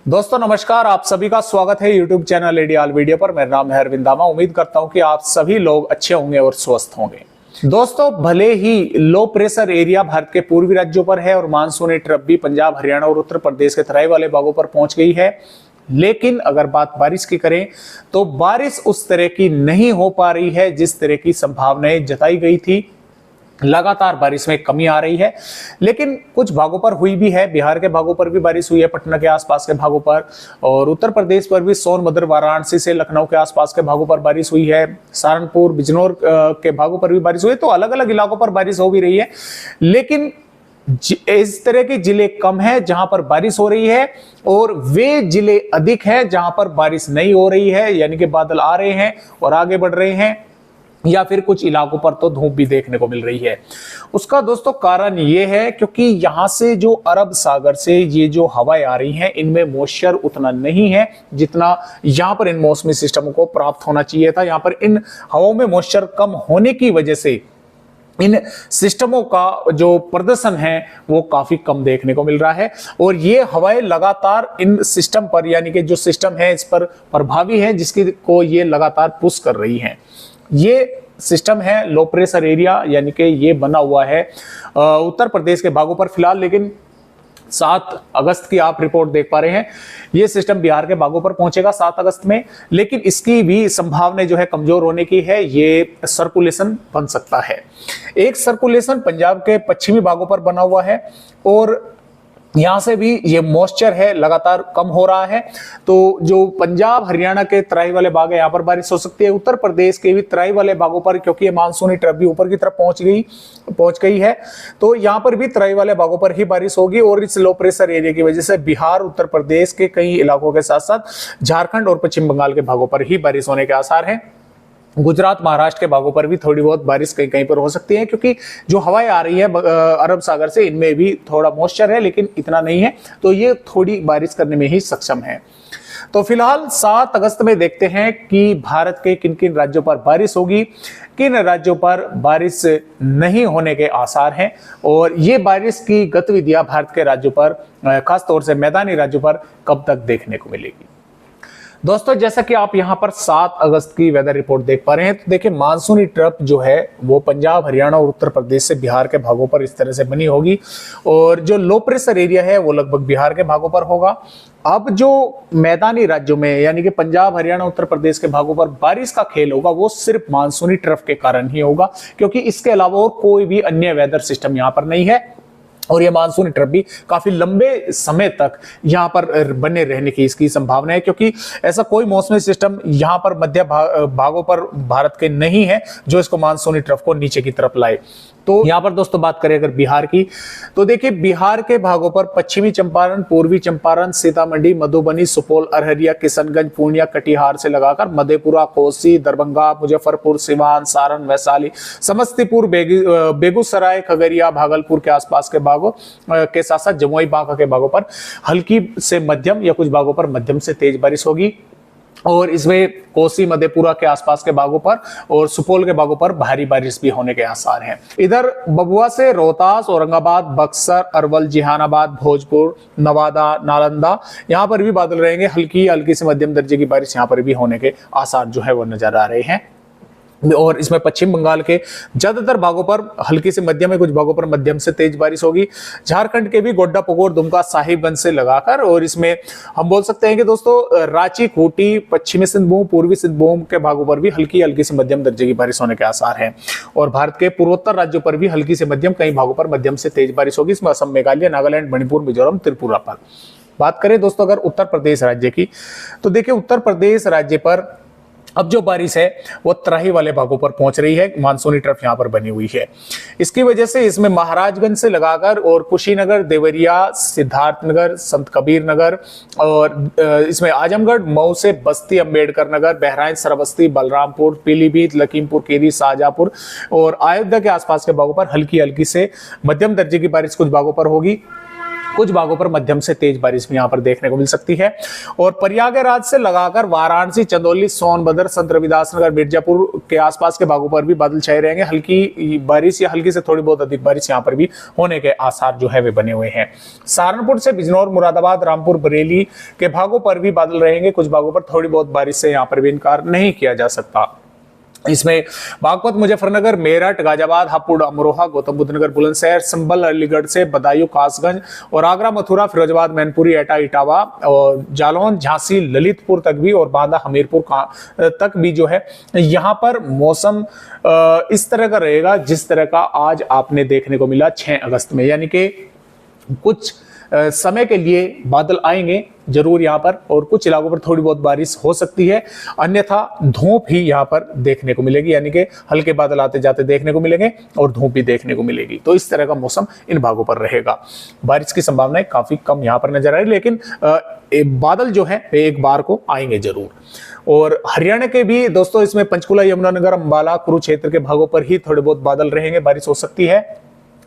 दोस्तों नमस्कार, आप सभी का स्वागत है YouTube चैनल एडियाल वीडियो पर। मेरा नाम है अरविंद दामा। उम्मीद करता हूं कि आप सभी लोग अच्छे होंगे और स्वस्थ होंगे। दोस्तों, भले ही लो प्रेशर एरिया भारत के पूर्वी राज्यों पर है और मानसूनी ट्रफ भी पंजाब, हरियाणा और उत्तर प्रदेश के तराई वाले भागों पर पहुंच गई है, लेकिन अगर बात बारिश की करें तो बारिश उस तरह की नहीं हो पा रही है जिस तरह की संभावनाएं जताई गई थी। लगातार बारिश में कमी आ रही है, लेकिन कुछ भागों पर हुई भी है। बिहार के भागों पर भी बारिश हुई है, पटना के आसपास के भागों पर, और उत्तर प्रदेश पर भी सोनभद्र, वाराणसी से लखनऊ के आसपास के भागों पर बारिश हुई है। सहारनपुर, बिजनौर के भागों पर भी बारिश हुई है। तो अलग अलग इलाकों पर बारिश हो भी रही है, लेकिन इस तरह के जिले कम है जहां पर बारिश हो रही है, और वे जिले अधिक हैं जहां पर बारिश नहीं हो रही है, यानी कि बादल आ रहे हैं और आगे बढ़ रहे हैं, या फिर कुछ इलाकों पर तो धूप भी देखने को मिल रही है। उसका दोस्तों कारण ये है क्योंकि यहां से जो अरब सागर से ये जो हवाएं आ रही हैं, इनमें मॉइस्चर उतना नहीं है जितना यहां पर इन मौसमी सिस्टमों को प्राप्त होना चाहिए था। यहां पर इन हवाओं में मॉइस्चर कम होने की वजह से इन सिस्टमों का जो प्रदर्शन है वो काफी कम देखने को मिल रहा है, और ये हवाएं लगातार इन सिस्टम पर, यानी कि जो सिस्टम है इस पर प्रभावी है, जिसकी को ये लगातार पुश कर रही हैं। ये सिस्टम है लो प्रेशर एरिया, यानी कि ये बना हुआ है उत्तर प्रदेश के भागों पर फिलहाल, लेकिन 7 अगस्त की आप रिपोर्ट देख पा रहे हैं। ये सिस्टम बिहार के भागों पर पहुंचेगा 7 अगस्त में, लेकिन इसकी भी संभावना जो है कमजोर होने की है। ये सर्कुलेशन बन सकता है। एक सर्कुलेशन पंजाब के पश्चिमी भागों पर बना हुआ है, और यहां से भी ये मॉइस्चर है लगातार कम हो रहा है। तो जो पंजाब, हरियाणा के तराई वाले भाग है, यहाँ पर बारिश हो सकती है। उत्तर प्रदेश के भी तराई वाले भागों पर, क्योंकि ये मानसूनी ट्रफ भी ऊपर की तरफ पहुंच गई है, तो यहाँ पर भी तराई वाले भागों पर ही बारिश होगी। और इस लो प्रेशर एरिया की वजह से बिहार, उत्तर प्रदेश के कई इलाकों के साथ साथ झारखंड और पश्चिम बंगाल के भागों पर ही बारिश होने के आसार हैं। गुजरात, महाराष्ट्र के भागों पर भी थोड़ी बहुत बारिश कहीं कहीं पर हो सकती है, क्योंकि जो हवाएं आ रही है अरब सागर से, इनमें भी थोड़ा मॉइस्चर है, लेकिन इतना नहीं है, तो ये थोड़ी बारिश करने में ही सक्षम है। तो फिलहाल 7 अगस्त में देखते हैं कि भारत के किन किन राज्यों पर बारिश होगी, किन राज्यों पर बारिश नहीं होने के आसार हैं, और ये बारिश की गतिविधियां भारत के राज्यों पर, खासतौर से मैदानी राज्यों पर कब तक देखने को मिलेगी। दोस्तों, जैसा कि आप यहां पर 7 अगस्त की वेदर रिपोर्ट देख पा रहे हैं, तो देखिए मानसूनी ट्रफ जो है वो पंजाब, हरियाणा और उत्तर प्रदेश से बिहार के भागों पर इस तरह से बनी होगी, और जो लो प्रेशर एरिया है वो लगभग बिहार के भागों पर होगा। अब जो मैदानी राज्यों में, यानी कि पंजाब, हरियाणा, उत्तर प्रदेश के भागों पर बारिश का खेल होगा, वो सिर्फ मानसूनी ट्रफ के कारण ही होगा, क्योंकि इसके अलावा और कोई भी अन्य वेदर सिस्टम यहां पर नहीं है। और ये मानसूनी ट्रफ भी काफी लंबे समय तक यहाँ पर बने रहने की इसकी संभावना है, क्योंकि ऐसा कोई मौसमी सिस्टम यहाँ पर मध्य भागों पर भारत के नहीं है जो इसको मानसूनी ट्रफ को नीचे की तरफ लाए। तो यहाँ पर दोस्तों बात करें अगर बिहार की, तो देखिए बिहार के भागों पर पश्चिमी चंपारण, पूर्वी चंपारण, सीतामढ़ी, मधुबनी, सुपौल, अररिया, किशनगंज, पूर्णिया, कटिहार से लगाकर मधेपुरा, कोसी, दरभंगा, मुजफ्फरपुर, सिवान, सारण, वैशाली, समस्तीपुर, बेगूसराय, खगड़िया, भागलपुर के आसपास के भागों के साथ साथ जमुई, बांका के भागों पर हल्की से मध्यम या कुछ भागों पर मध्यम से तेज बारिश होगी, और इसमें कोसी, मधेपुरा के आसपास के भागों पर और सुपौल के भागों पर भारी बारिश भी होने के आसार हैं। इधर भभुआ से रोहतास, औरंगाबाद, बक्सर, अरवल, जहानाबाद, भोजपुर, नवादा, नालंदा, यहाँ पर भी बादल रहेंगे। हल्की से मध्यम दर्जे की बारिश यहाँ पर भी होने के आसार जो है वो नजर आ रहे हैं। और इसमें पश्चिम बंगाल के ज्यादातर भागों पर हल्की से मध्यम है, कुछ भागों पर मध्यम से तेज बारिश होगी। झारखंड के भी गोड्डा, पगोर, दुमका, साहिबगंज से लगाकर, और इसमें हम बोल सकते हैं कि दोस्तों रांची, खूंटी, पश्चिमी सिंहभूम, पूर्वी सिंहभूम के भागों पर भी हल्की से मध्यम दर्जे की बारिश होने के आसार हैं। और भारत के पूर्वोत्तर राज्यों पर भी हल्की से मध्यम, कई भागों पर मध्यम से तेज बारिश होगी। इसमें असम, मेघालय, नागालैंड, मणिपुर, मिजोरम, त्रिपुरा पर। बात करें दोस्तों अगर उत्तर प्रदेश राज्य की, तो देखिए उत्तर प्रदेश राज्य पर अब जो बारिश है वो तराई वाले भागों पर पहुंच रही है। मानसूनी ट्रफ यहां पर बनी हुई है, इसकी वजह से इसमें महाराजगंज से लगाकर और कुशीनगर, देवरिया, सिद्धार्थनगर, संत कबीर नगर, और इसमें आजमगढ़, मऊ से बस्ती, अंबेडकर नगर, बहराइच, श्रावस्ती, बलरामपुर, पीलीभीत, लखीमपुर खीरी, शाहजहांपुर और अयोध्या के आसपास के भागों पर हल्की से मध्यम दर्जे की बारिश कुछ भागों पर होगी। कुछ भागों पर मध्यम से तेज बारिश भी यहाँ पर देखने को मिल सकती है। और प्रयागराज से लगाकर वाराणसी, चंदौली, सोनभद्र, संत रविदास नगर, मिर्जापुर के आसपास के भागों पर भी बादल छाए रहेंगे। हल्की बारिश या हल्की से थोड़ी बहुत अधिक बारिश यहाँ पर भी होने के आसार जो है वे बने हुए हैं। सहारनपुर से बिजनौर, मुरादाबाद, रामपुर, बरेली के भागों पर भी बादल रहेंगे। कुछ भागों पर थोड़ी बहुत बारिश से यहाँ पर भी इनकार नहीं किया जा सकता। इसमें बागपत, मुजफ्फरनगर, मेरठ, गाजियाबाद, हापुड़, अमरोहा, गौतम बुद्ध नगर, बुलंदशहर, संभल, अलीगढ़ से बदायूं, कासगंज और आगरा, मथुरा, फिरोजाबाद, मैनपुरी, एटा, इटावा और जालौन, झांसी, ललितपुर तक भी और बांदा, हमीरपुर तक भी जो है यहाँ पर मौसम इस तरह का रहेगा जिस तरह का आज आपने देखने को मिला 6 अगस्त में। यानी कि कुछ समय के लिए बादल आएंगे जरूर यहाँ पर और कुछ इलाकों पर थोड़ी बहुत बारिश हो सकती है, अन्यथा धूप ही यहाँ पर देखने को मिलेगी। यानी कि हल्के बादल आते जाते देखने को मिलेंगे और धूप भी देखने को मिलेगी। तो इस तरह का मौसम इन भागों पर रहेगा। बारिश की संभावनाएं काफी कम यहाँ पर नजर आ रही, लेकिन बादल जो है एक बार को आएंगे जरूर। और हरियाणा के भी दोस्तों इसमें पंचकुला, यमुनानगर, अंबाला, कुरुक्षेत्र के भागों पर ही थोड़े बहुत बादल रहेंगे, बारिश हो सकती है।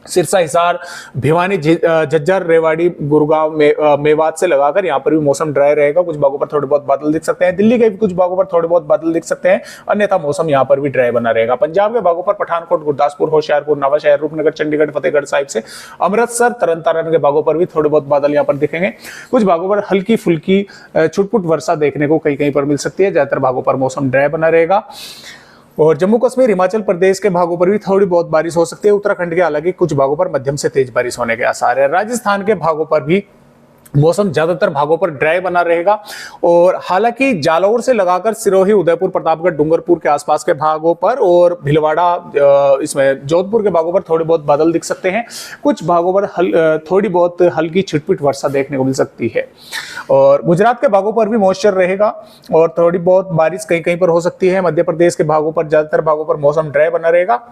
सिरसा, हिसार, भिवानी, झज्जर, रेवाड़ी, गुड़गांव, मेवात से लगाकर यहाँ पर भी मौसम ड्राई रहेगा। कुछ भागों पर थोड़े बहुत बादल दिख सकते हैं। दिल्ली के भी कुछ भागों पर थोड़े बहुत बादल दिख सकते हैं, अन्यथा मौसम यहाँ पर भी ड्राई बना रहेगा। पंजाब के भागों पर पठानकोट, गुरदासपुर, होशियारपुर, नवाशहर, रूपनगर, चंडीगढ़, फतेहगढ़ साहिब से अमृतसर, तरन तारण के भागों पर भी थोड़े बहुत बादल यहाँ पर दिखेंगे। कुछ भागों पर हल्की फुल्की छुटपुट वर्षा देखने को कहीं कहीं पर मिल सकती है। ज्यादातर भागों पर मौसम ड्राई बना रहेगा। और जम्मू कश्मीर, हिमाचल प्रदेश के भागों पर भी थोड़ी बहुत बारिश हो सकती है। उत्तराखंड के हालांकि कुछ भागों पर मध्यम से तेज बारिश होने के आसार है। राजस्थान के भागों पर भी मौसम ज्यादातर भागों पर ड्राई बना रहेगा। और हालांकि जालौर से लगाकर सिरोही, उदयपुर, प्रतापगढ़, डूंगरपुर के आसपास के भागों पर और भिलवाड़ा, इसमें जोधपुर के भागों पर थोड़े बहुत बादल दिख सकते हैं। कुछ भागों पर थोड़ी बहुत हल्की छिटपिट वर्षा देखने को मिल सकती है। और गुजरात के भागों पर भी मॉइस्चर रहेगा और थोड़ी बहुत बारिश कहीं कहीं पर हो सकती है। मध्य प्रदेश के भागों पर, ज्यादातर भागों पर मौसम ड्राई बना रहेगा,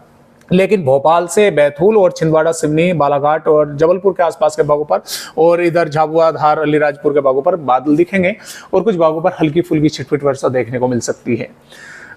लेकिन भोपाल से बैतूल और छिंदवाड़ा, सिवनी, बालाघाट और जबलपुर के आसपास के भागों पर और इधर झाबुआ, धार, अलीराजपुर के भागों पर बादल दिखेंगे और कुछ भागों पर हल्की फुल्की छिटपिट वर्षा देखने को मिल सकती है।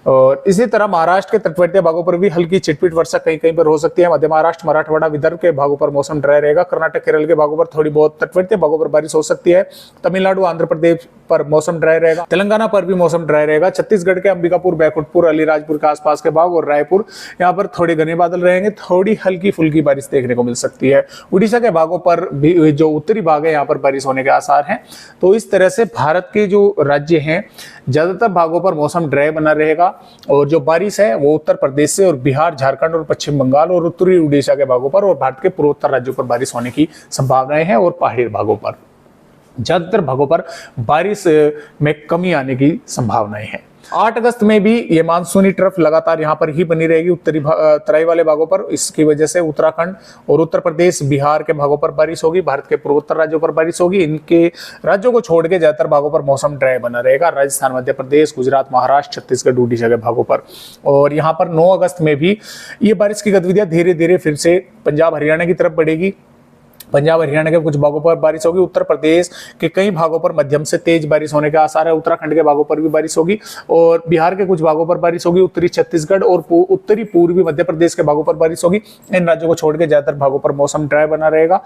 और इसी तरह महाराष्ट्र के तटवर्तीय भागों पर भी हल्की छिटपिट वर्षा कहीं कहीं पर हो सकती है। मध्य महाराष्ट्र, मराठवाड़ा, विदर्भ के भागों पर मौसम ड्राई रहेगा। कर्नाटक, केरल के भागों पर थोड़ी बहुत तटवर्तीय भागों पर बारिश हो सकती है। तमिलनाडु, आंध्र प्रदेश पर मौसम ड्राई रहेगा। तेलंगाना पर भी मौसम ड्राई रहेगा। छत्तीसगढ़ के अंबिकापुर, बैकुंठपुर, अलीराजपुर के आसपास के भाग और रायपुर, यहाँ पर थोड़े घने बादल रहेंगे, थोड़ी हल्की फुल्की बारिश देखने को मिल सकती है। उड़ीसा के भागों पर भी, जो उत्तरी भाग है, यहाँ पर बारिश होने के आसार हैं। तो इस तरह से भारत के जो राज्य हैं ज्यादातर भागों पर मौसम ड्राई बना रहेगा और जो बारिश है वो उत्तर प्रदेश से और बिहार, झारखंड और पश्चिम बंगाल और उत्तरी उड़ीसा के भागों पर और भारत के पूर्वोत्तर राज्यों पर बारिश होने की संभावनाएं हैं। और पहाड़ी भागों पर, ज्यादातर भागों पर बारिश में कमी आने की संभावनाएं हैं। 8 अगस्त में भी ये मानसूनी ट्रफ लगातार यहाँ पर ही बनी रहेगी उत्तरी तराई वाले भागों पर। इसकी वजह से उत्तराखंड और उत्तर प्रदेश, बिहार के भागों पर बारिश होगी, भारत के पूर्वोत्तर राज्यों पर बारिश होगी। इनके राज्यों को छोड़ के ज्यादातर भागों पर मौसम ड्राई बना रहेगा। राजस्थान, मध्य प्रदेश, गुजरात, महाराष्ट्र, छत्तीसगढ़, उड़ीसा के भागों पर। और यहाँ पर 9 अगस्त में भी ये बारिश की गतिविधियां धीरे धीरे फिर से पंजाब, हरियाणा की तरफ बढ़ेगी। पंजाब, हरियाणा के कुछ भागों पर बारिश होगी। उत्तर प्रदेश के कई भागों पर मध्यम से तेज बारिश होने के आसार है। उत्तराखंड के भागों पर भी बारिश होगी और बिहार के कुछ भागों पर बारिश होगी। उत्तरी छत्तीसगढ़ और उत्तरी पूर्वी मध्य प्रदेश के भागों पर बारिश होगी। इन राज्यों को छोड़ के ज्यादातर भागों पर मौसम ड्राई बना रहेगा।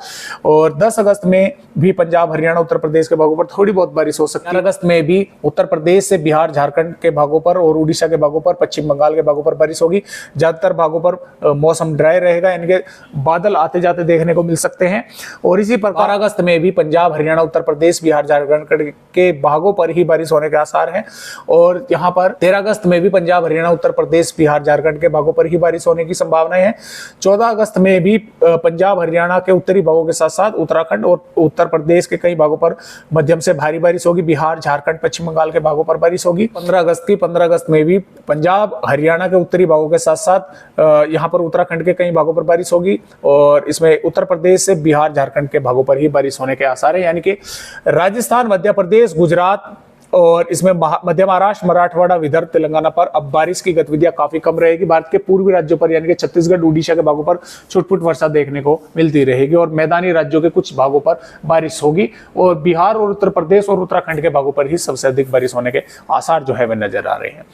और 10 अगस्त में भी पंजाब, हरियाणा, उत्तर प्रदेश के भागों पर थोड़ी बहुत बारिश हो सकती है। 11 अगस्त में भी उत्तर प्रदेश से बिहार, झारखंड के भागों पर और उड़ीसा के भागों पर, पश्चिम बंगाल के भागों पर बारिश होगी। ज्यादातर भागों पर मौसम ड्राई रहेगा, यानी कि बादल आते जाते देखने को मिल सकते हैं। और इसी 12 अगस्त में भी पंजाब, हरियाणा, उत्तर प्रदेश, बिहार, झारखंड के भागों पर ही बारिश होने के आसार हैं। और यहाँ पर 13 अगस्त में भी पंजाब, हरियाणा, उत्तर प्रदेश, बिहार, झारखंड के भागों पर ही बारिश होने की संभावनाएं हैं। 14 अगस्त में भी पंजाब, हरियाणा के उत्तरी भागों के साथ साथ उत्तराखंड और उत्तर प्रदेश के कई भागों पर मध्यम से भारी बारिश होगी। बिहार, झारखंड, पश्चिम बंगाल के भागों पर बारिश होगी। 15 अगस्त में भी पंजाब, हरियाणा के उत्तरी भागों के साथ साथ यहाँ पर उत्तराखंड के कई भागों पर बारिश होगी। और इसमें उत्तर प्रदेश से बिहार, झारखंड के भागों पर ही बारिश होने के आसार है। यानी कि राजस्थान, मध्य प्रदेश, गुजरात और इसमें मध्य महाराष्ट्र, मराठवाड़ा, विदर्भ, तेलंगाना पर अब बारिश की गतिविधियां काफी कम रहेगी। भारत के पूर्वी राज्यों पर यानी कि छत्तीसगढ़, उड़ीसा के भागों पर छुटपुट वर्षा देखने को मिलती रहेगी और मैदानी राज्यों के कुछ भागों पर बारिश होगी। और बिहार और उत्तर प्रदेश और उत्तराखंड के भागों पर ही सबसे अधिक बारिश होने के आसार जो है वे नजर आ रहे हैं।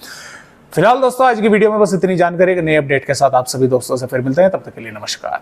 फिलहाल दोस्तों आज की वीडियो में बस इतनी जानकारी। नए अपडेट के साथ आप सभी दोस्तों से फिर मिलते हैं, तब तक के लिए नमस्कार।